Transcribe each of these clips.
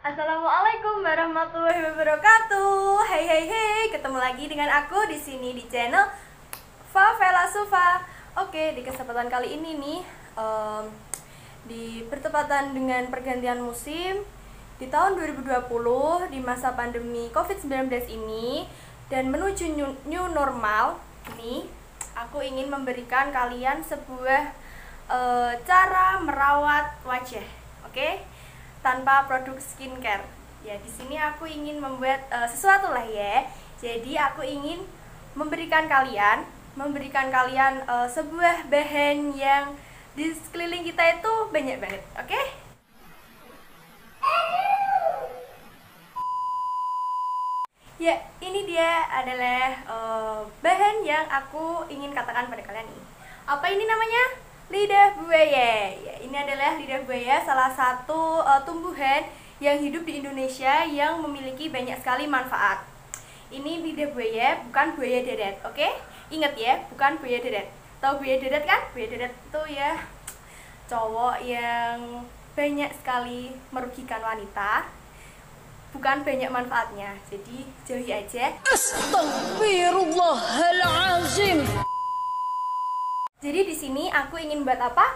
Assalamualaikum warahmatullahi wabarakatuh. Hey, ketemu lagi dengan aku di sini di channel Favela Sufa. Oke, di kesempatan kali ini nih, di bertepatan dengan pergantian musim di tahun 2020 di masa pandemi COVID-19 ini dan menuju new normal ini, aku ingin memberikan kalian sebuah cara merawat wajah, oke? Tanpa produk skincare. Ya, di sini aku ingin membuat sesuatu lah ya. Jadi aku ingin memberikan kalian sebuah bahan yang di sekeliling kita itu banyak banget, oke? Ya, ini dia adalah bahan yang aku ingin katakan pada kalian nih. Apa ini namanya? Lidah buaya. Ya, ini adalah lidah buaya, salah satu tumbuhan yang hidup di Indonesia yang memiliki banyak sekali manfaat. Ini lidah buaya, bukan buaya darat, oke? Ingat ya, bukan buaya darat. Tahu buaya darat kan? Buaya darat itu ya cowok yang banyak sekali merugikan wanita. Bukan banyak manfaatnya, jadi jauhi aja. Astagfirullahalazim. Jadi di sini aku ingin buat apa?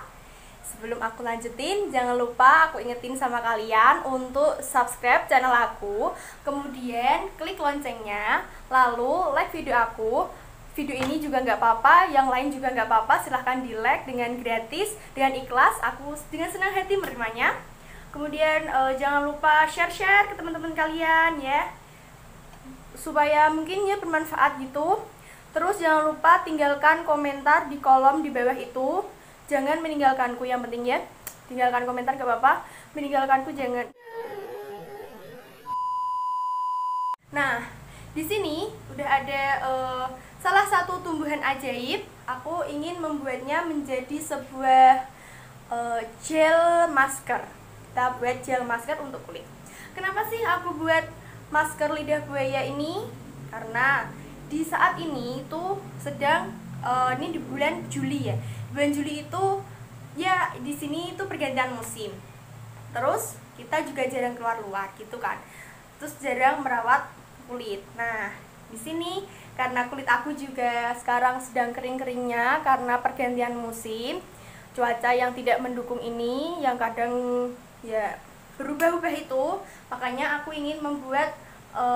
Sebelum aku lanjutin, jangan lupa aku ingetin sama kalian untuk subscribe channel aku, kemudian klik loncengnya, lalu like video aku. Video ini juga nggak apa-apa, yang lain juga nggak apa-apa, silahkan di like dengan gratis, dengan ikhlas. Aku dengan senang hati menerimanya. Kemudian jangan lupa share ke teman-teman kalian ya, supaya mungkin ya bermanfaat gitu. Terus jangan lupa tinggalkan komentar di kolom di bawah itu. Jangan meninggalkanku, yang penting ya. Tinggalkan komentar gak apa-apa, meninggalkanku jangan. Nah, di sini udah ada salah satu tumbuhan ajaib. Aku ingin membuatnya menjadi sebuah gel masker. Kita buat gel masker untuk kulit. Kenapa sih aku buat masker lidah buaya ini? Karena di saat ini tuh sedang ini di bulan Juli ya. Bulan Juli itu ya di sini itu pergantian musim. Terus kita juga jarang keluar gitu kan. Terus jarang merawat kulit. Nah, di sini karena kulit aku juga sekarang sedang kering-keringnya karena pergantian musim. Cuaca yang tidak mendukung ini, yang kadang ya berubah-ubah itu, makanya aku ingin membuat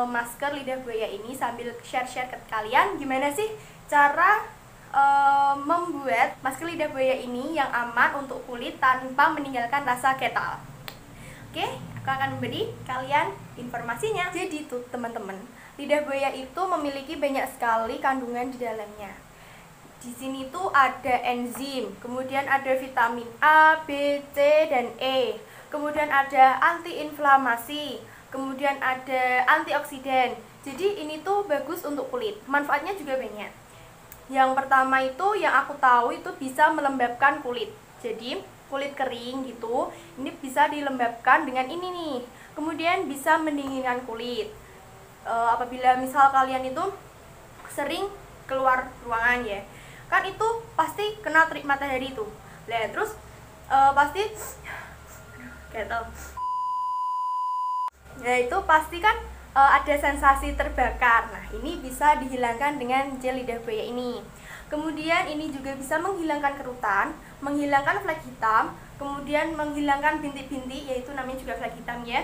masker lidah buaya ini sambil share ke kalian gimana sih cara membuat masker lidah buaya ini yang aman untuk kulit tanpa meninggalkan rasa ketal. Oke, aku akan memberi kalian informasinya. Jadi tuh teman-teman, lidah buaya itu memiliki banyak sekali kandungan di dalamnya. Di sini tuh ada enzim, kemudian ada vitamin A, B, C, dan E. Kemudian ada antiinflamasi, kemudian ada antioksidan. Jadi ini tuh bagus untuk kulit. Manfaatnya juga banyak. Yang pertama itu yang aku tahu itu bisa melembabkan kulit. Jadi kulit kering gitu, ini bisa dilembabkan dengan ini nih. Kemudian bisa mendinginkan kulit. Apabila misal kalian itu sering keluar ruangan ya, kan itu pasti kena terik matahari tuh. Lah terus pasti gatal. Ya itu pasti kan ada sensasi terbakar. Nah, ini bisa dihilangkan dengan gel lidah buaya ini. Kemudian ini juga bisa menghilangkan kerutan, menghilangkan flek hitam, kemudian menghilangkan bintik-bintik, yaitu namanya juga flek hitam ya.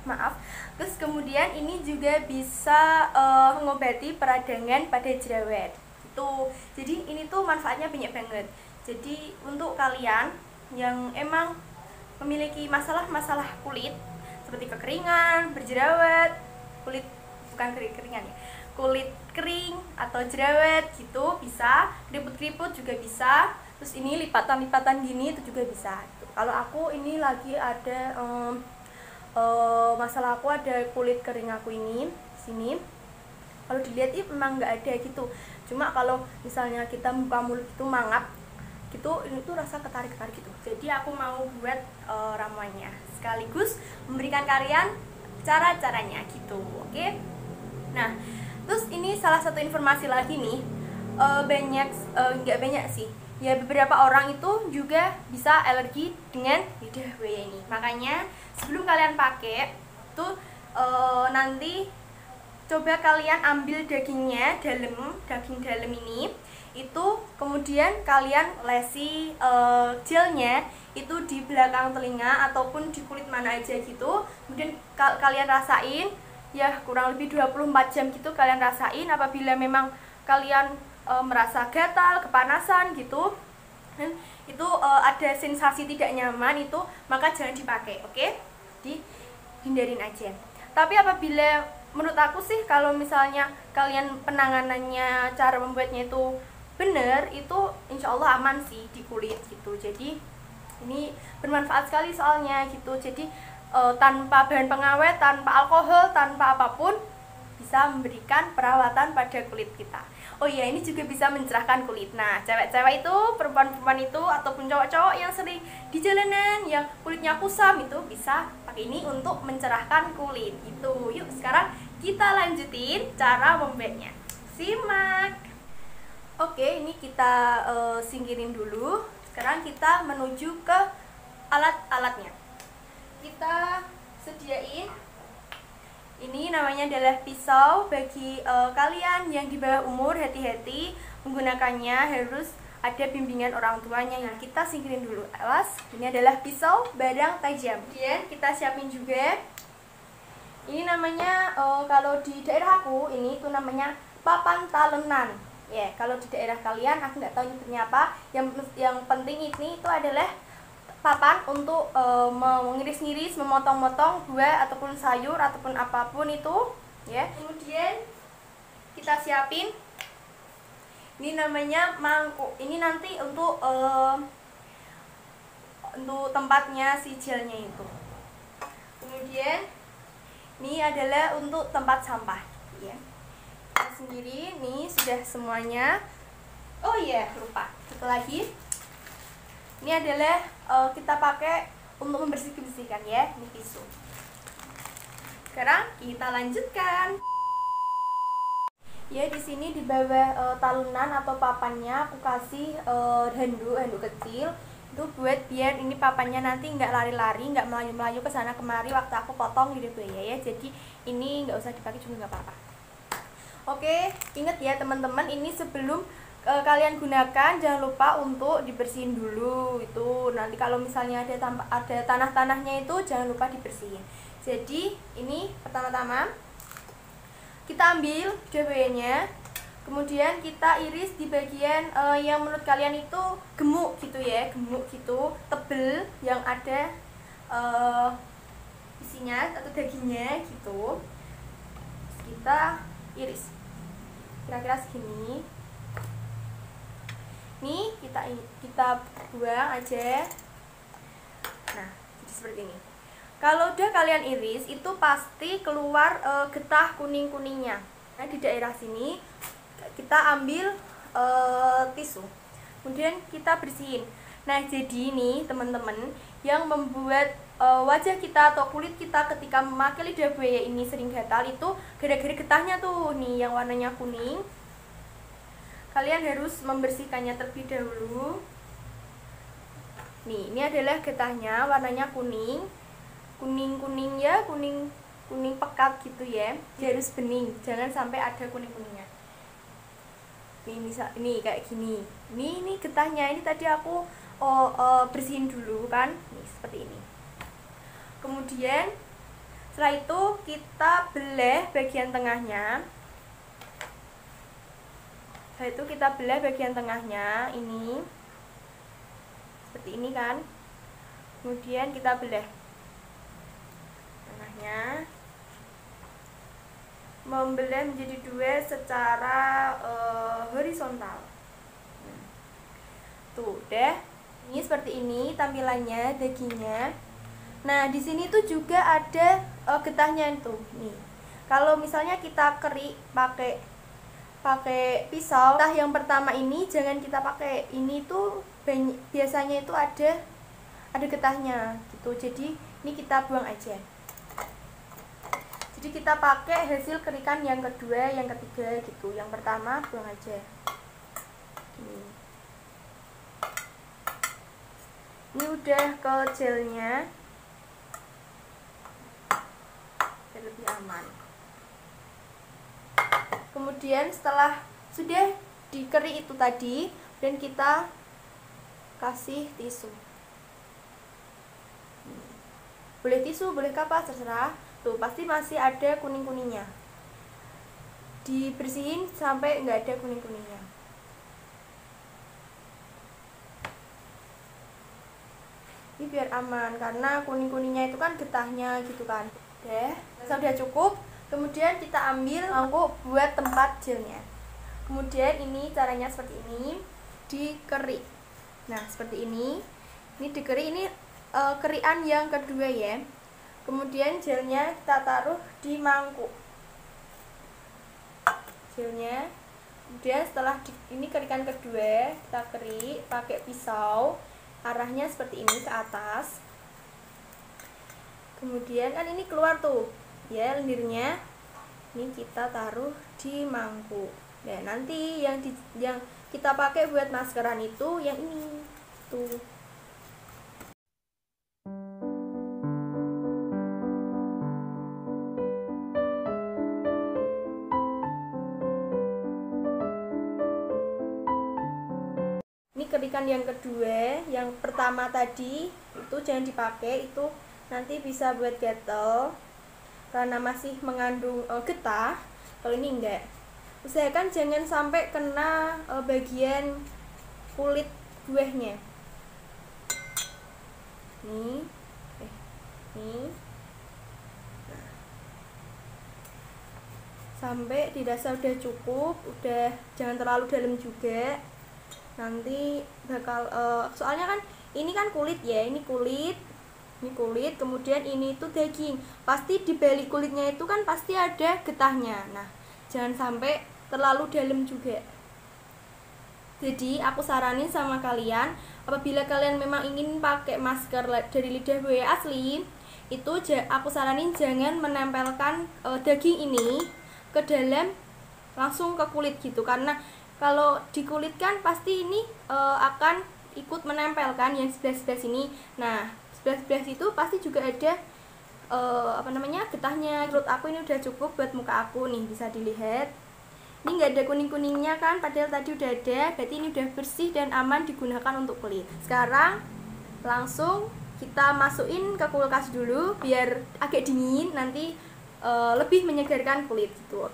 Maaf. Terus kemudian ini juga bisa mengobati peradangan pada jerawat. Itu. Jadi ini tuh manfaatnya banyak banget. Jadi untuk kalian yang emang memiliki masalah kulit seperti kekeringan, berjerawat, kulit bukan keringan ya, kulit kering atau jerawat gitu bisa, keriput juga bisa. Terus ini lipatan gini itu juga bisa. Kalau aku ini lagi ada masalah, aku ada kulit kering aku ini sini. Kalau dilihat memang nggak ada gitu. Cuma kalau misalnya kita buka mulut itu mangap gitu, ini tuh rasa ketarik gitu. Jadi aku mau buat ramuannya sekaligus memberikan kalian cara-caranya gitu, oke? Nah, terus ini salah satu informasi lagi nih, nggak banyak sih ya, beberapa orang itu juga bisa alergi dengan lidah buaya ini. Makanya sebelum kalian pakai itu nanti coba kalian ambil dagingnya daging dalam ini, itu kemudian kalian lesi gelnya itu di belakang telinga ataupun di kulit mana aja gitu. Kemudian kalian rasain ya, kurang lebih 24 jam gitu kalian rasain. Apabila memang kalian merasa gatal, kepanasan gitu, dan itu ada sensasi tidak nyaman itu, maka jangan dipakai, oke? Dihindarin aja. Tapi apabila menurut aku sih, kalau misalnya kalian penanganannya, cara membuatnya itu bener, itu insya Allah aman sih di kulit gitu. Jadi ini bermanfaat sekali soalnya gitu. Jadi tanpa bahan pengawet, tanpa alkohol, tanpa apapun, bisa memberikan perawatan pada kulit kita. Oh iya, ini juga bisa mencerahkan kulit. Nah, cewek-cewek itu, perempuan-perempuan itu, ataupun cowok-cowok yang sering di jalanan yang kulitnya kusam itu bisa pakai ini untuk mencerahkan kulit. Itu. Yuk, sekarang kita lanjutin cara membuatnya. Simak. Oke, ini kita singkirin dulu. Sekarang kita menuju ke alat-alatnya. Kita sediain. Ini namanya adalah pisau. Bagi kalian yang di bawah umur, hati-hati menggunakannya, harus ada bimbingan orang tuanya. Yang kita singkirin dulu. Awas, ini adalah pisau barang tajam. Kemudian kita siapin juga. Ini namanya kalau di daerah aku ini tuh namanya papan talenan. Ya, kalau di daerah kalian aku nggak tahu nyebutnya apa. Yang penting ini itu adalah papan untuk mengiris-ngiris, memotong-motong buah ataupun sayur ataupun apapun itu, ya. Kemudian kita siapin ini namanya mangkuk. Ini nanti untuk tempatnya si gelnya itu. Kemudian ini adalah untuk tempat sampah, ya. Kita sendiri nih sudah semuanya. Oh iya, lupa. Satu lagi. Ini adalah kita pakai untuk membersihkan ya, ini tisu. Sekarang kita lanjutkan. Ya, di sini di bawah talunan atau papannya aku kasih handuk kecil. Itu buat biar ini papannya nanti nggak lari-lari, nggak melayu-melayu ke sana kemari waktu aku potong gitu ya. Jadi ini nggak usah dipakai juga nggak apa-apa. Oke, inget ya teman-teman, ini sebelum kalian gunakan jangan lupa untuk dibersihin dulu itu. Nanti kalau misalnya ada tanah-tanahnya itu jangan lupa dibersihin. Jadi ini pertama-tama kita ambil buahnya, kemudian kita iris di bagian yang menurut kalian itu gemuk gitu ya, gemuk gitu, tebel, yang ada isinya atau dagingnya gitu. Terus kita iris kira-kira segini. Nih kita buang aja. Nah, jadi seperti ini. Kalau udah kalian iris itu pasti keluar getah kuning-kuningnya. Nah, di daerah sini kita ambil tisu. Kemudian kita bersihin. Nah, jadi ini teman-teman yang membuat wajah kita atau kulit kita ketika memakai lidah buaya ini sering gatal itu gara-gara getahnya tuh nih yang warnanya kuning. Kalian harus membersihkannya terlebih dahulu. Nih, ini adalah getahnya, warnanya kuning ya, kuning pekat gitu ya. Dia harus bening, jangan sampai ada kuning-kuningnya. Ini kayak gini. Ini getahnya. Ini tadi aku bersihin dulu kan. Nih, seperti ini. Kemudian setelah itu kita belah bagian tengahnya. Setelah itu kita belah bagian tengahnya ini seperti ini kan. Kemudian kita belah tengahnya, membelah menjadi dua secara horizontal. Tuh, udah. Ini seperti ini tampilannya dagingnya. Nah, di sini tuh juga ada getahnya itu. Nih. Kalau misalnya kita kerik pakai pisau, getah yang pertama ini jangan kita pakai. Ini tuh biasanya itu ada getahnya gitu. Jadi ini kita buang aja. Jadi kita pakai hasil kerikan yang kedua, yang ketiga gitu. Yang pertama buang aja. Ini udah ke gelnya. lebih aman. Kemudian setelah sudah dikeri itu tadi, dan kita kasih tisu. Boleh tisu, boleh kapas, terserah. Tuh, pasti masih ada kuning-kuningnya. Dibersihin sampai nggak ada kuning-kuningnya. Ini biar aman, karena kuning-kuningnya itu kan getahnya gitu kan. Sudah cukup. Kemudian kita ambil mangkuk buat tempat gelnya. Kemudian ini caranya seperti ini, dikeri. Nah, seperti ini. Ini dikeri, ini kerian yang kedua ya. Kemudian gelnya kita taruh di mangkuk. Gelnya. Kemudian setelah ini kerikan kedua, kita keri pakai pisau. Arahnya seperti ini ke atas. Kemudian kan ini keluar tuh ya lendirnya. Ini kita taruh di mangkuk. Nah, nanti yang kita pakai buat maskeran itu yang ini tuh. Ini kerikan yang kedua. Yang pertama tadi itu jangan dipakai, itu nanti bisa buat gatel karena masih mengandung getah. Kalau ini enggak, usahakan jangan sampai kena bagian kulit buahnya. Nih, nih, nah. Sampai dirasa udah cukup, udah jangan terlalu dalam juga. Nanti bakal soalnya kan ini kan kulit ya, ini kulit, kemudian ini itu daging. Pasti di balik kulitnya itu kan pasti ada getahnya. Nah, jangan sampai terlalu dalam juga. Jadi aku saranin sama kalian, apabila kalian memang ingin pakai masker dari lidah buaya asli, itu aku saranin jangan menempelkan daging ini ke dalam langsung ke kulit gitu, karena kalau di kulit kan pasti ini akan ikut menempelkan yang sebelah sini. Nah, sebelah situ pasti juga ada getahnya. Menurut aku ini udah cukup buat muka aku nih, bisa dilihat. Ini nggak ada kuning-kuningnya kan, padahal tadi udah ada. Berarti ini udah bersih dan aman digunakan untuk kulit. Sekarang langsung kita masukin ke kulkas dulu biar agak dingin, nanti lebih menyegarkan kulit gitu.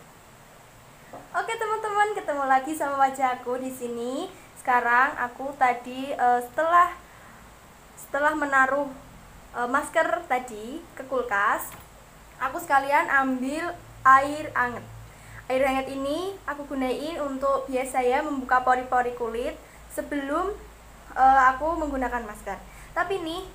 Oke teman-teman, ketemu lagi sama wajah aku di sini. Sekarang aku tadi setelah menaruh masker tadi ke kulkas, aku sekalian ambil air hangat. Air hangat ini aku gunain untuk biasa ya membuka pori-pori kulit sebelum aku menggunakan masker. Tapi nih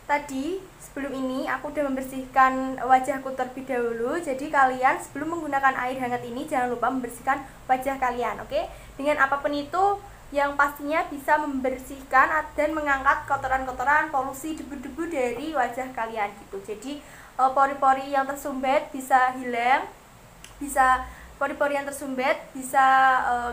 tadi sebelum ini aku udah membersihkan wajahku terlebih dahulu. Jadi kalian sebelum menggunakan air hangat ini jangan lupa membersihkan wajah kalian, oke? Dengan apapun itu yang pastinya bisa membersihkan dan mengangkat kotoran-kotoran, polusi, debu-debu dari wajah kalian gitu. Jadi pori-pori yang tersumbat bisa hilang, pori-pori yang tersumbat bisa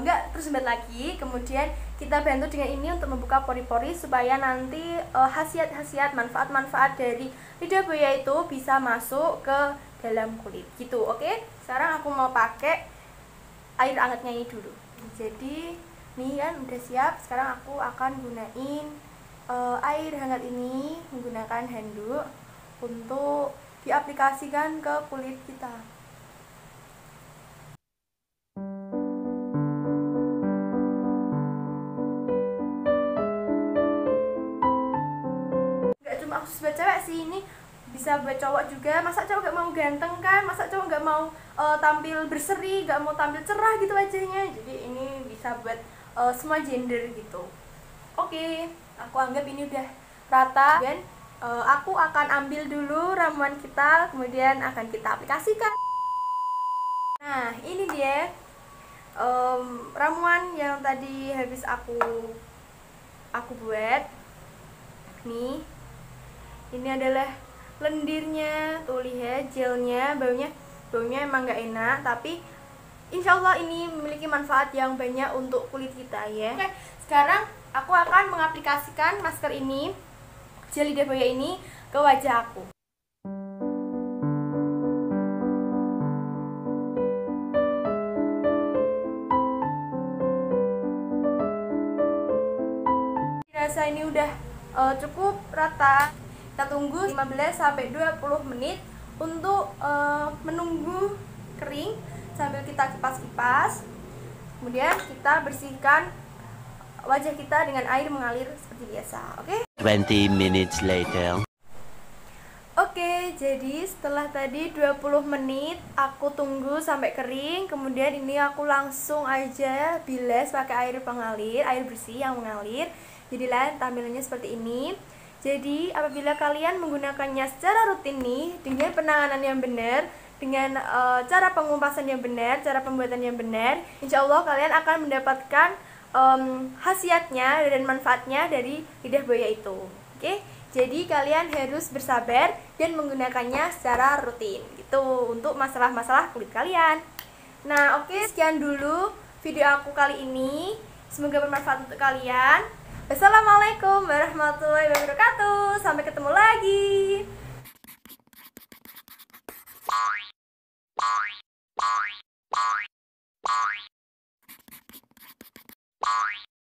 nggak tersumbat lagi. Kemudian kita bantu dengan ini untuk membuka pori-pori supaya nanti khasiat-khasiat, manfaat-manfaat dari lidah buaya itu bisa masuk ke dalam kulit gitu, oke? Sekarang aku mau pakai air hangatnya ini dulu. Jadi nih kan udah siap. Sekarang aku akan gunain air hangat ini menggunakan handuk untuk diaplikasikan ke kulit kita. Khusus buat cewek sih, ini bisa buat cowok juga. Masa cowok gak mau ganteng kan, masa cowok gak mau tampil berseri, gak mau tampil cerah gitu wajahnya. Jadi ini bisa buat semua gender gitu. Oke, aku anggap ini udah rata. Dan aku akan ambil dulu ramuan kita, kemudian akan kita aplikasikan. Nah, ini dia ramuan yang tadi habis aku buat. Nih, ini adalah lendirnya, tuh lihat gelnya, baunya emang gak enak, tapi insya Allah ini memiliki manfaat yang banyak untuk kulit kita ya. Oke, sekarang aku akan mengaplikasikan masker ini, gel lidah buaya ini ke wajah aku. dirasa ini udah cukup rata, kita tunggu 15-20 menit untuk menunggu kering sambil kita kipas-kipas. Kemudian kita bersihkan wajah kita dengan air mengalir seperti biasa. Oke? 20 minutes later. Oke, jadi setelah tadi 20 menit aku tunggu sampai kering. Kemudian ini aku langsung aja bilas pakai air pengalir, air bersih yang mengalir. Jadilah tampilannya seperti ini. Jadi apabila kalian menggunakannya secara rutin nih, dengan penanganan yang benar, dengan cara pengupasan yang benar, cara pembuatan yang benar, insya Allah kalian akan mendapatkan khasiatnya dan manfaatnya dari lidah buaya itu. Oke, jadi kalian harus bersabar dan menggunakannya secara rutin gitu untuk masalah-masalah kulit kalian. Nah, oke, sekian dulu video aku kali ini. Semoga bermanfaat untuk kalian. Wassalamualaikum warahmatullahi wabarakatuh. Sampai ketemu lagi.